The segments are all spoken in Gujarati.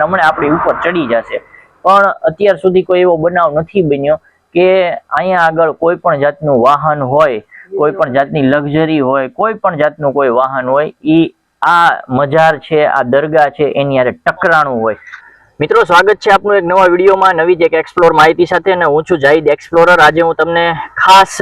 હમણાં આપણી ઉપર ચડી જશે, પણ અત્યાર સુધી કોઈ એવો બનાવ નથી બન્યો કે અહીંયા આગળ કોઈ પણ જાતનું વાહન હોય, કોઈ પણ જાતની લક્ઝરી હોય, કોઈ પણ જાતનું કોઈ વાહન હોય, ઈ આ મજાર છે, આ દરગાહ છે એની હારે ટકરાણું હોય। મિત્રો, સ્વાગત છે આપનું એક નવા વિડીયોમાં, નવી જ એક એક્સપ્લોર માહિતી સાથે, અને હું છું જાહિદ એક્સપ્લોરર। આજે હું તમને ખાસ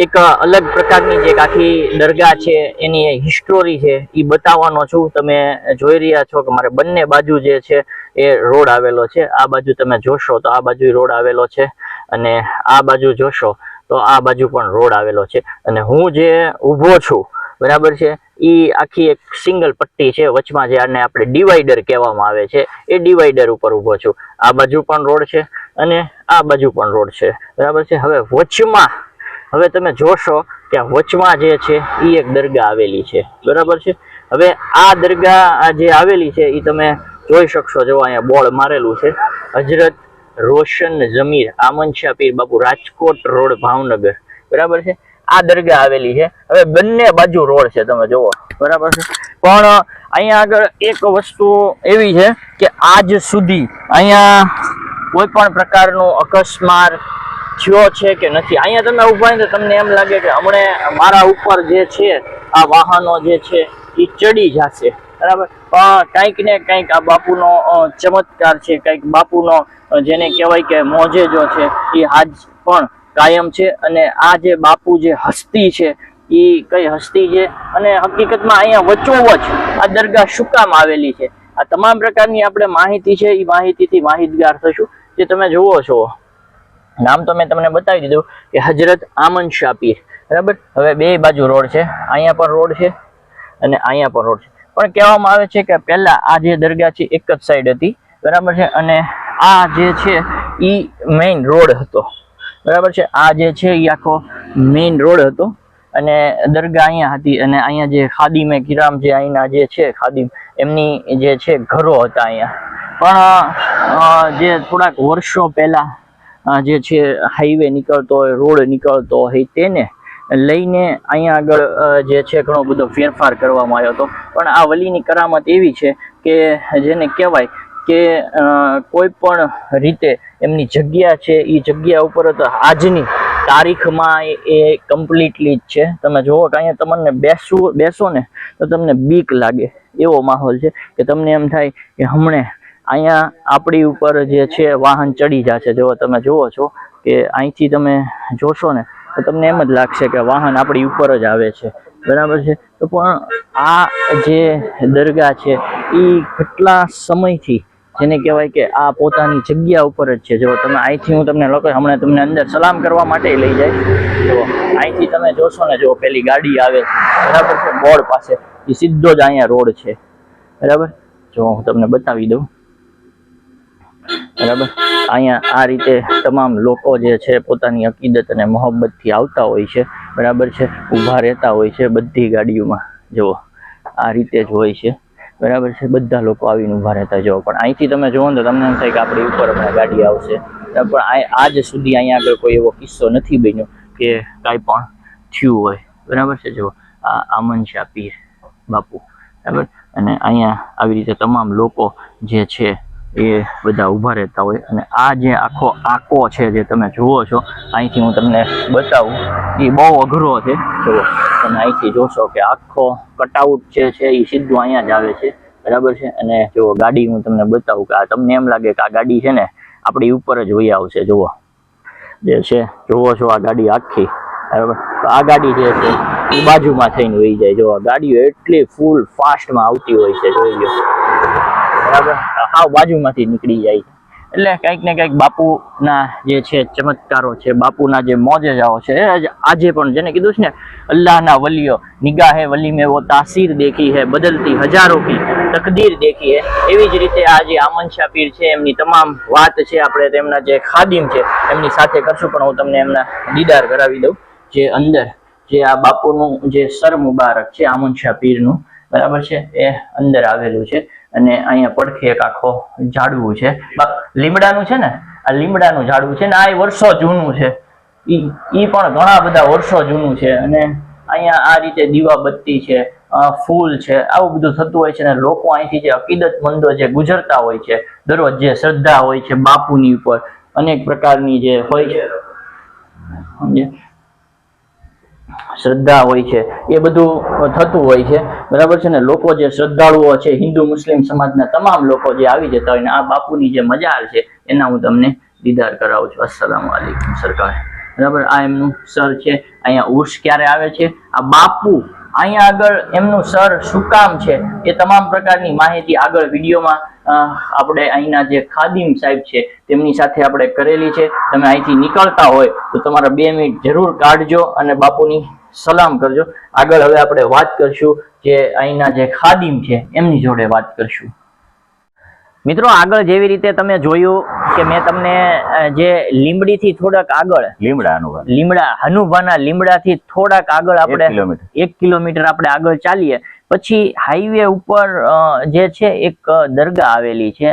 એક અલગ પ્રકારની જે આખી દરગાહ છે એની હિસ્ટોરી છે એ બતાવવાનો છું। તમે જોઈ રહ્યા છો કે મારે બંને બાજુ જે છે એ રોડ આવેલો છે। આ બાજુ તમે જોશો તો આ બાજુ રોડ આવેલો છે, અને આ બાજુ જોશો તો આ બાજુ પણ રોડ આવેલો છે, અને હું જે ઊભો છું બરાબર છે ઈ આખી એક સિંગલ પટ્ટી છે, વચમાં જે આને આપણે ડિવાઈડર કહેવામાં આવે છે એ ડિવાઈડર ઉપર ઊભો છું। આ બાજુ પણ રોડ છે અને આ બાજુ પણ રોડ છે બરાબર છે। હવે વચમાં, હવે તમે જોશો કે વચમાં જે છે એ એક દરગાહ આવેલી છે બરાબર છે। હવે આ દરગાહ જે આવેલી છે એ તમે જોઈ શકશો, જો અહીંયા બોર્ડ મારેલું છે, હજરત રોશન જમીર આમન શાહ પીર બાપુ, રાજકોટ રોડ, ભાવનગર બરાબર છે। આ દરગાહ આવેલી છે। હવે બંને બાજુ રોડ છે, તમે જોવો બરાબર છે, પણ અહીંયા આગળ એક વસ્તુ એવી છે કે આજ સુધી અહીંયા કોઈ પણ પ્રકારનો અકસ્માત થયો છે કે નથી। અહીંયા તમે ઉભા હોય તો તમને એમ લાગે કે હમણાં મારા ઉપર જે છે આ વાહનો જે છે એ ચડી જશે બરાબર, પણ કંઈક ને કંઈક આ બાપુનો ચમત્કાર છે, કંઈક બાપુનો જેને કહેવાય કે મોજેજો છે એ આજ પણ કાયમ છે। અને આ જે બાપુ જે હસ્તી છે એ કઈ હસ્તી છે, અને હકીકતમાં અહીંયા વચ્ચોવચ આ દરગાહ શું કામ આવેલી છે, આ તમામ પ્રકારની આપણે માહિતી છે એ માહિતીથી માહિતગાર થશું। જે તમે જુઓ છો, નામ તો મેં તમને બતાવી દીધું કે હજરત આમન શાહ પીર બરાબર। હવે બે બાજુ રોડ છે, અહીંયા પણ રોડ છે અને અહીંયા પણ રોડ છે, પણ કહેવામાં આવે છે કે પહેલા આ જે દરગાહ છે એક જ સાઈડ હતી બરાબર છે, અને આ જે છે ઈ મેઇન રોડ હતો બરાબર છે। આ જે છે એ આખો મેઇન રોડ હતો અને દરગાહ અહીંયા હતી, અને અહીંયા જે ખાદિમે કિરામ જે અહીંના જે છે ખાદિમ, એમની જે છે ઘરો હતા અહીંયા। પણ જે થોડાક વર્ષો પહેલા જે છે હાઈવે નીકળતો હોય, રોડ નીકળતો હોય, તેને લઈને અહીંયા આગળ જે છે ઘણો બધો ફેરફાર કરવામાં આવ્યો હતો। પણ આ વલીની કરામત એવી છે કે જેને કહેવાય કે કોઈ પણ રીતે એમની જગ્યા છે એ જગ્યા ઉપર તો આજની તારીખમાં એ કમ્પ્લીટલી જ છે। તમે જુઓ કે અહીંયા તમને બેસો ને તો તમને બીક લાગે એવો માહોલ છે કે તમને એમ થાય કે હમણે અહીંયા આપણી ઉપર જે છે વાહન ચડી જશે। જો તમે જુઓ છો કે અહીંથી તમે જોશો ને તો તમને એમ જ લાગશે કે વાહન આપણી ઉપર જ આવે છે બરાબર છે। તો પણ આ જે દરગાહ છે એ કેટલા સમયથી જેને કહેવાય કે આ પોતાની જગ્યા ઉપર જ છે। જો તમે અહીંથી હું તમને લોકો હમણાં તમને અંદર સલામ કરવા માટે લઈ જાય, જો અહીંથી તમે જોશો ને, જો પેલી ગાડી આવે છે બરાબર છે બોર્ડ પાસે, એ સીધો જ અહીંયા રોડ છે બરાબર। જો હું તમને બતાવી દઉં બરાબર, અહીંયા આ રીતે તમામ લોકો જે છે પોતાની અકીદત અને મોહબ્બતથી આવતા હોય છે બરાબર છે, ઊભા રહેતા હોય છે બધી ગાડીઓમાં, જુઓ આ રીતે જ હોય છે બરાબર છે, બધા લોકો આવીને ઊભા રહેતા જુઓ। પણ અહીંથી તમે જુઓ ને તો તમને એમ થાય કે આપણી ઉપર હમણાં ગાડી આવશે, પણ આજ સુધી અહીંયા આગળ કોઈ એવો કિસ્સો નથી બન્યો કે કાંઈ પણ થયું હોય બરાબર છે। જુઓ આ આમન શાહ પીર બાપુ બરાબર, અને અહીંયા આવી રીતે તમામ લોકો જે છે એ બધા ઊભા રહેતા હોય, અને આ જે આખો આકો છે જે તમે જુઓ છો, અહીંથી હું તમને બતાવું, એ બહુ અઘરો છે। જુઓ તમે અહીંથી જોશો કે આખો કટઆઉટ જે છે એ સીધું અહીંયા જ આવે છે બરાબર છે। અને જો ગાડી હું તમને બતાવું કે આ તમને એમ લાગે કે આ ગાડી છે ને આપણી ઉપર જ વહી આવશે, જુઓ જે છે જુઓ છો આ ગાડી આખી બરાબર, તો આ ગાડી જે છે એ બાજુમાં થઈને વહી જાય। જો ગાડીઓ એટલી ફૂલ ફાસ્ટમાં આવતી હોય છે, જોઈ લો બરાબર, હાવ બાજુમાંથી નીકળી જાય છે। એટલે કંઈક ને કંઈક બાપુના જે છે ચમત્કારો છે, બાપુના જે મોજેજાઓ છે આજે પણ, જેને કીધું છે ને અલ્લાહના વલીઓ નિગાહે વલી મેં વો તાસીર દેખી હે, બદલતી હજારો કી તકદીર દેખી હે, એવી જ રીતે આ જે આમન શાહ પીર છે એમની તમામ વાત છે આપણે તેમના જે ખાદિમ છે એમની સાથે કરશું, પણ હું તમને એમના દીદાર કરાવી દઉં। જે અંદર જે આ બાપુનું જે સર મુબારક છે આમન શાહ પીરનું બરાબર છે એ અંદર આવેલું છે, અને અહીંયા પડખે એક આખો ઝાડવું છે, લીમડાનું છે ને, આ લીમડાનું ઝાડવું છે ને, આ વર્ષો જૂનું છે, ઈ પણ ઘણા બધા વર્ષો જૂનું છે। અને અહીંયા આ રીતે દીવા બત્તી છે, ફૂલ છે, આવું બધું થતું હોય છે. અને લોકો અહીંથી જે અકીદતમંદો જે ગુજરતા હોય છે દરરોજ, જે શ્રદ્ધા હોય છે બાપુની ઉપર અનેક પ્રકારની જે હોય છે, સમજે, શ્રદ્ધા હોય છે, એ બધું થતું હોય છે, બરાબર છે ને. લોકો જે શ્રદ્ધાળુઓ છે, હિન્દુ મુસ્લિમ સમાજના તમામ લોકો જે આવી જતા હોય ને આ બાપુની જે મજાર છે એના હું તમને દીદાર કરાવું છું. અસ્સલામુ અલૈકુમ સરકાર, બરાબર. આ એમનું સર છે. અહીંયા ઉર્સ ક્યારે આવે છે, આ બાપુ અહીંયા આગળ એમનું સર શું કામ છે એ તમામ પ્રકારની માહિતી આગળ વિડીયોમાં આપણે અહીંના જે ખાદિમ સાહેબ છે તેમની સાથે આપણે કરેલી છે. તમે અહીંથી નીકળતા હોય તો તમારા 2 મિનિટ જરૂર કાઢજો અને બાપુની સલામ કરજો. આગળ હવે આપણે વાત કરશું જે અહીંના જે ખાદિમ છે એમની જોડે વાત કરશું. મિત્રો, આગળ જેવી રીતે તમે જોયું કે મેં તમને જે લીંબડીથી થોડાક આગળ, લીમડા હનુભાના લીમડાથી થોડાક આગળ આપણે 1 કિલોમીટર આપણે આગળ ચાલીએ પછી હાઈવે ઉપર જે છે એક દરગાહ આવેલી છે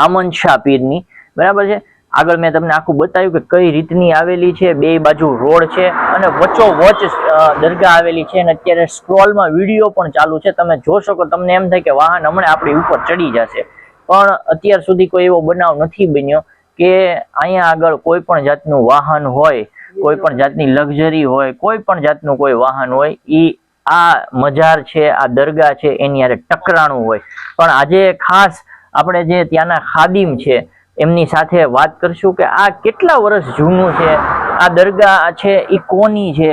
આમન શાહ પીરની, બરાબર છે. આગળ મેં તમને આખું બતાવ્યું કે કઈ રીતની આવેલી છે, બે બાજુ રોડ છે અને વચ્ચોવચ દરગાહ આવેલી છે. અને અત્યારે સ્ક્રોલમાં વિડીયો પણ ચાલુ છે, તમે જોશો કે તમને એમ થાય કે વાહન હમણાં આપણી ઉપર ચડી જશે, પણ અત્યાર સુધી કોઈ એવો બનાવ નથી બન્યો કે અહીંયા આગળ કોઈ પણ જાતનું વાહન હોય, કોઈ પણ જાતની લક્ઝરી હોય, કોઈ પણ જાતનું કોઈ વાહન હોય ઈ આ મજાર છે, આ દરગાહ છે એની હારે ટકરાણું હોય. પણ આજે ખાસ આપણે જે ત્યાંના ખાદિમ છે એમની સાથે વાત કરશું કે આ કેટલા વર્ષ જૂનું છે, આ દરગાહ છે એ કોની છે,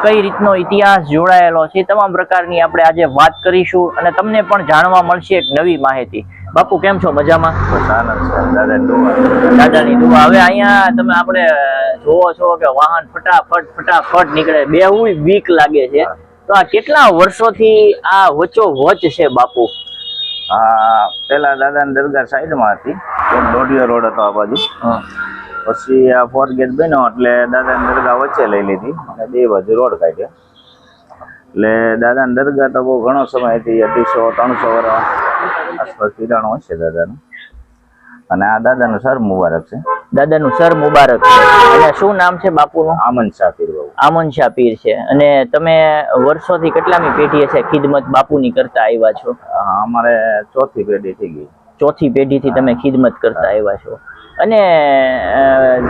કઈ રીતનો ઇતિહાસ જોડાયેલો છે, તમામ પ્રકારની આપણે આજે વાત કરીશું અને તમને પણ જાણવા મળશે એક નવી માહિતી. બાપુ કેમ છો? મજામાં? દાદાની દુઆ. હવે અહીંયા તમે આપણે જોવો છો કે વાહન ફટાફટ નીકળે, બેહું બીક લાગે છે. તો આ કેટલા વર્ષોથી આ વચ્ચોવચ છે બાપુ? પેલા દાદાની દરગાહ સાઈડમાં હતી, દોઢિયો રોડ હતો આ બાજુ. પછી આ 4 ગેટ બન્યો એટલે દાદાની દરગાહ વચ્ચે લઈ લીધી અને 2 બાજુ રોડ કાઢ્યો. એટલે દાદાની દરગાહ તો બહુ ઘણો સમય હતી, 200-300 વર્ષ આસપાસ પીરાણો હશે દાદાનું. અને આ દાદાનું સર મુબારક છે. દાદાનું સર મુબારક છે. અને શું નામ છે બાપુનું? આમન શાહ પીર. આમન શાહ પીર છે. અને તમે વર્ષોથી કેટલામી પેઢી હશે ખિદમત બાપુની કરતા આવ્યા છો? અમારે 4થી પેઢી થઈ ગઈ. 4થી પેઢીથી તમે ખિદમત કરતા આવ્યા છો. અને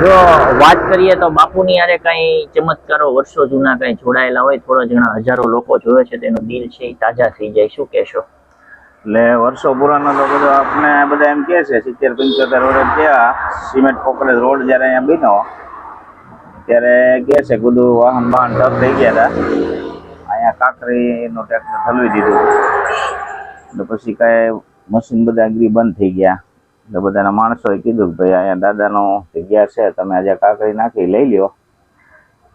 જો વાત કરીએ તો બાપુની યારે કઈ ચમત્કારો વર્ષો જૂના કઈ જોડાયેલા હોય, થોડા ઘણા હજારો લોકો જોવે છે, તેનું દિલ છે એ તાજા થઈ જાય, શું કહેશો? એટલે વર્ષો પુરાનો તો બધો આપણે બધા એમ કે છે 70-75 વર્ષ થયા. સિમેન્ટ પોકરેજ રોડ જયારે અહીંયા બન્યો ત્યારે કે છે બધું વાહન ટપ થઈ ગયા હતા. અહીંયા કાંકરીનું ટ્રેક્ટર ઠલવી દીધું એટલે પછી કાંઈ મશીન બધા અગ્રી બંધ થઈ ગયા. એટલે બધાના માણસોએ કીધું કે ભાઈ અહીંયા દાદાનો જગ્યા છે, તમે આજે કાંકરી નાખી લઈ લ્યો,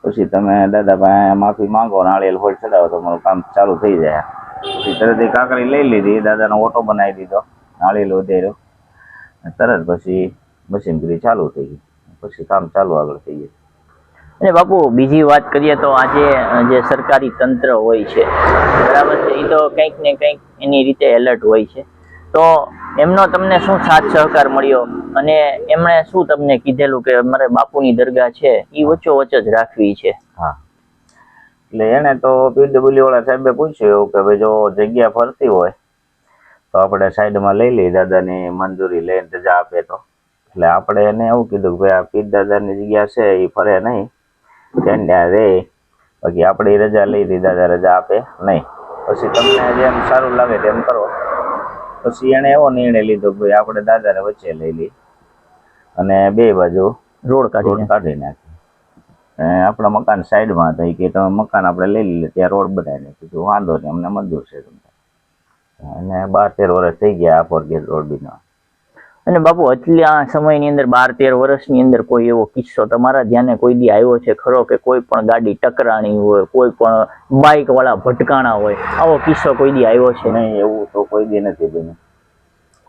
પછી તમે દાદા ભાઈ માફી માંગો, નાળિયેર ફોડ ચડાવો, તમારું કામ ચાલુ થઈ જાય. પછી તરત એ કાંકરી લઈ લીધી, દાદાનો ઓટો બનાવી દીધો, નાળિયેર વધાર્યો, તરત પછી મશીનગીરી ચાલુ થઈ ગઈ, પછી કામ ચાલુ આગળ થઈ ગયું. અને બાપુ બીજી વાત કરીએ તો આજે જે સરકારી તંત્ર હોય છે, બરાબર છે, એ તો કંઈક ને કંઈક એની રીતે એલર્ટ હોય છે. તો એમનો તમને શું સાથ સહકાર મળ્યો અને એમણે શું તમને કીધેલું કે મારે બાપુની દરગાહ છે એ વચ્ચોવચ જ રાખવી છે? હા, એટલે એને તો પીડબ્લ્યુ વાળા સાહેબે પૂછ્યું કે ભાઈ જો જગ્યા ફરતી હોય તો આપણે સાઈડમાં લઈ લઈએ, દાદાની મંજૂરી લઈને રજા આપે તો. એટલે આપણે એને એવું કીધું કે ભાઈ આ પીર દાદાની જગ્યા છે એ ફરે નહીં, ત્યાં રે, બાકી આપણે રજા લઈ લીધી, દાદા રજા આપે નહીં, પછી તમને જેમ સારું લાગે તેમ કરો. પછી એને એવો નિર્ણય લીધો કે ભાઈ આપણે દાદાને વચ્ચે લઈ લઈએ અને 2 બાજુ રોડ કાઢી નાખી. આપણા મકાન સાઈડમાં હતા કે તમે મકાન આપણે લઈ લઈએ, ત્યાં રોડ બનાવી નાખી. વાંધો નહીં, અમને મંજૂર છે તમને. અને 12-13 વર્ષ થઈ ગયા આ 4 ગેટ રોડ બીનો. અને બાપુ એટલા સમયની અંદર 12-13 વર્ષની અંદર કોઈ એવો કિસ્સો તમારા ધ્યાને કોઈ દી આવ્યો છે ખરો કે કોઈ પણ ગાડી ટકરાણી હોય, કોઈ પણ બાઇક વાળા ભટકાણા હોય, આવો કિસ્સો કોઈ દી આવ્યો છે? નહીં, એવું તો કોઈ દી નથી બન્યું,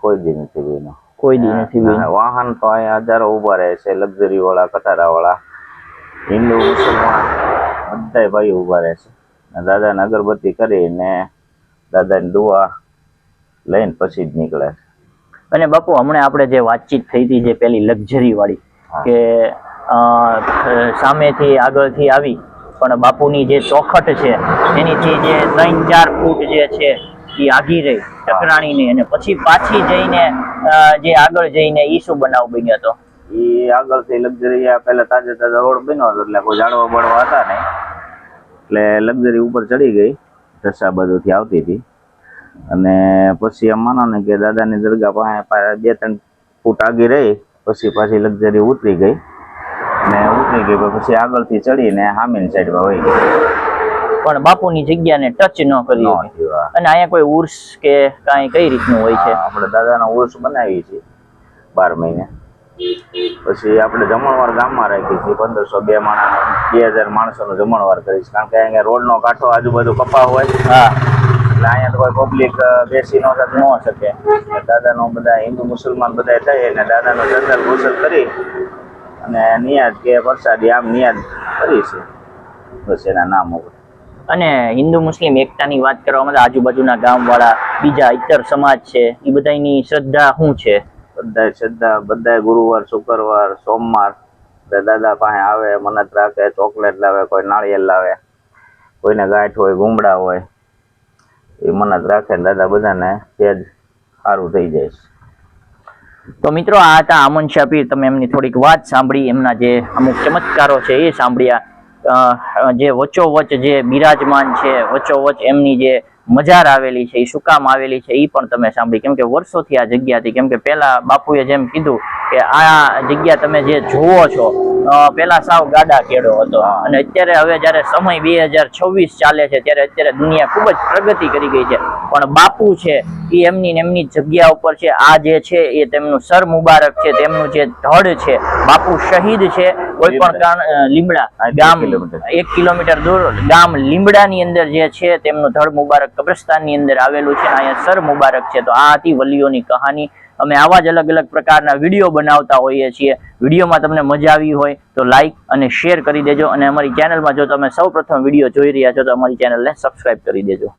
કોઈ દી નથી બન્યું, કોઈ દી નથી બન્યું. વાહન તો અહીંયા હજારો ઉભા રહે છે, લક્ઝરી વાળા, કટારા વાળા, હિન્દુ મુસલમાન બધા ભાઈ ઉભા રહે છે. દાદાને અગરબત્તી કરીને દાદાની દુઆ લઈને પછી જ નીકળે છે. અને બાપુ હમણાં આપણે જે વાતચીત થઈ હતી જે પેલી લક્ઝરી વાળી કે સામેથી આગળથી આવી પણ બાપુની જે ચોખટ છે એનીથી જે 3-4 ફૂટ જે છે એ આગી રહી ટકરાણીને, અને પછી પાછી જઈને જે આગળ જઈને ઈ શું બનાવ બન્યો હતો? એ આગળથી લક્ઝરી પેલા તાજા રોડ બન્યો હતો, એટલે કોઈ જાડવા બળવા હતા નહીં, એટલે લક્ઝરી ઉપર ચડી ગઈ, રસ્તા બાજુથી આવતી હતી. અને પછી એમ માનો ને કે દાદાની દરગાહ પાસે 2-3 ફૂટ આગી રહી, પછી પાછી લક્ઝરી ઉતરી ગઈ, ને ઉતરી ગઈ પછી આગળથી ચડીને સામેની સાઈડમાં વહી ગઈ, પણ બાપુની જગ્યાને ટચ ન કરી નહોતી. અને અહીંયા કોઈ ઉર્સ કે કાંઈ કઈ રીતનું હોય છે? આપણે દાદાનો ઉર્સ બનાવીએ છીએ 12 મહિને. પછી આપણે જમણવાર ગામમાં રાખીએ છીએ, 1502 માણસ 2000 માણસોનો જમણવાર કરીશ, કારણ કે અહીંયા રોડનો કાંઠો આજુબાજુ કપા હોય. હા, એટલે અહીંયા તો કોઈ પબ્લિક બેસી ન શકે. દાદાનો બધા હિન્દુ મુસલમાન બધા થઈ અને દાદાનો જનરલ ગુસલ કરી અને નિયાદ કે પ્રસાદી આમ નિયાદ કરી છે, બસ એના નામ ઉપર. અને હિન્દુ મુસ્લિમ એકતાની વાત કરવામાં આવે, આજુબાજુના ગામવાળા બીજા ઇતર સમાજ છે એ બધાની શ્રદ્ધા શું છે? બધાય શ્રદ્ધા, બધાય ગુરુવાર, શુક્રવાર, સોમવાર દાદા પાસે આવે, મન્નત રાખે, ચોકલેટ લાવે, કોઈ નાળિયેર લાવે, કોઈને ગાંઠ હોય, ગુમડા હોય, એ મન્નત રાખે ને દાદા બધાને સેજ સારું થઈ જાય છે. તો મિત્રો, આ હતા આમન શાહ પીર. તમે એમની થોડીક વાત સાંભળી, એમના જે અમુક ચમત્કારો છે એ સાંભળ્યા. જે વચ્ચોવચ જે બિરાજમાન છે, વચ્ચોવચ એમની જે મજાર આવેલી છે એ શું કામ આવેલી છે એ પણ તમે સાંભળી. કેમ કે વર્ષોથી આ જગ્યા હતી. કેમ કે પેલા બાપુએ જેમ કીધું કે આ જગ્યા તમે જે જુઓ છો પેલા સાવ ગાડા કેડો હતો, અને અત્યારે હવે જયારે સમય 2026 ચાલે છે ત્યારે અત્યારે દુનિયા ખૂબ જ પ્રગતિ કરી ગઈ છે, પણ બાપુ છે એ એમની જગ્યા ઉપર છે. આ જે છે એ તેમનું સર મુબારક છે, તેમનું જે ધડ છે. બાપુ શહીદ છે. કોઈ પણ લીમડા ગામ 1 કિલોમીટર દૂર ગામ લીમડાની અંદર જે છે તેમનું ધડ મુબારક કબ્રસ્તાનની અંદર આવેલું છે. અહીંયા સર મુબારક છે. તો આ હતી વલીઓની કહાની. અમે આવા જ અલગ અલગ પ્રકારના વિડીયો બનાવતા હોઈએ છીએ. વિડીયોમાં તમને મજા આવી હોય તો લાઈક અને શેર કરી દેજો, અને અમારી ચેનલમાં જો તમે સૌ પ્રથમ વિડીયો જોઈ રહ્યા છો તો અમારી ચેનલને સબસ્ક્રાઇબ કરી દેજો.